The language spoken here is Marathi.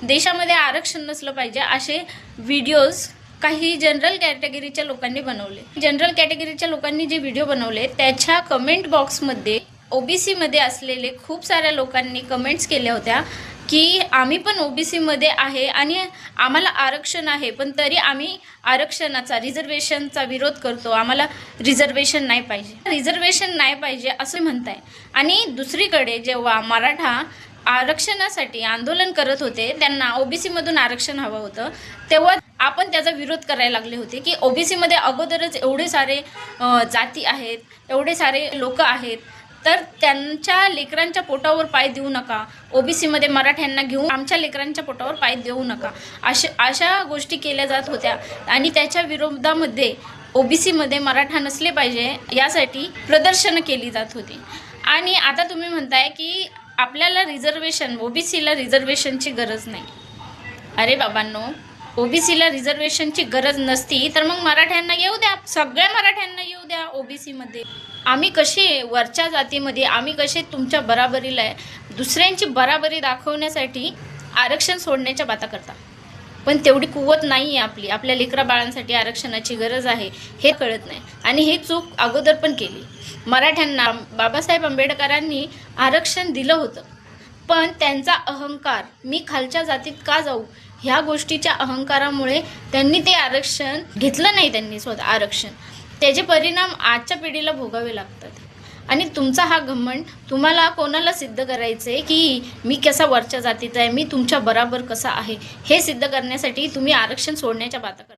देशामध्ये आरक्षण नसलं पाहिजे असे व्हिडिओज काही जनरल कॅटेगरीच्या लोकांनी बनवले। जनरल कॅटेगरीच्या लोकांनी जे व्हिडिओ बनवले त्याच्या कमेंट बॉक्समध्ये ओबीसी मध्ये असलेले खूप साऱ्या लोकांनी कमेंट्स केल्या होत्या की आम्ही पण ओबीसी मध्ये आहे आणि आम्हाला आरक्षण आहे, पण तरी आम्ही आरक्षणाचा रिझर्वेशनचा विरोध करतो, आम्हाला रिझर्वेशन नाही पाहिजे, रिझर्वेशन नाही पाहिजे असं म्हणताय। आणि दुसरीकडे जेव्हा मराठा आरक्षणासाठी आंदोलन करत होते, त्यांना ओबीसी मधून आरक्षण हवं होतं, तेव्हा आपण त्याचा विरोध करायला लागले होते की ओबीसी मध्ये अगोदरच एवढे सारे जाती आहेत, एवढे सारे लोक आहेत, तर त्यांच्या लेकरांच्या पोटावर पाय देऊ नका, ओबीसी मध्ये मराठ्यांना घेऊन आमच्या लेकरांच्या पोटावर पाय देऊ नका, अशा गोष्टी केल्या जात होत्या। आणि त्याच्या विरोधामध्ये ओबीसी मध्ये मराठा नसले पाहिजे यासाठी प्रदर्शनं केली जात होती। आणि आता तुम्ही म्हणताय की आपल्याला रिझर्वेशन, ओबीसीला रिझर्वेशनची गरज नाही। अरे बाबांनो, ओबीसीला रिझर्वेशनची गरज नसती तर मग मराठ्यांना येऊ द्या, सगळ्या मराठ्यांना येऊ द्या ओबीसीमध्ये। आम्ही कसे वरच्या जातीमध्ये, आम्ही कसे तुमच्या बराबरीला आहे, दुसऱ्यांची बराबरी दाखवण्यासाठी आरक्षण सोडण्याच्या बाता करता, पण तेवढी कुवत नाही आहे आपल्या लेकरा बाळांसाठी आरक्षणाची गरज आहे हे कळत नाही। आणि ही चूक अगोदर पण केली। मराठ्यांना बाबासाहेब आंबेडकरांनी आरक्षण दिलं होतं, पण त्यांचा अहंकार, मी खालच्या जातीत का जाऊ, ह्या गोष्टीच्या अहंकारामुळे त्यांनी ते आरक्षण घेतलं नाही, त्यांनी स्वतः आरक्षण, त्याचे परिणाम आजच्या पिढीला भोगावे लागतात। आणि तुमचा हा घमंड, तुम्हाला कोणाला सिद्ध करायचं आहे की मी कसा वरच्या जातीचा आहे, मी तुमच्या बराबर कसा आहे, हे सिद्ध करण्यासाठी तुम्ही आरक्षण सोडण्याच्या बाता करता।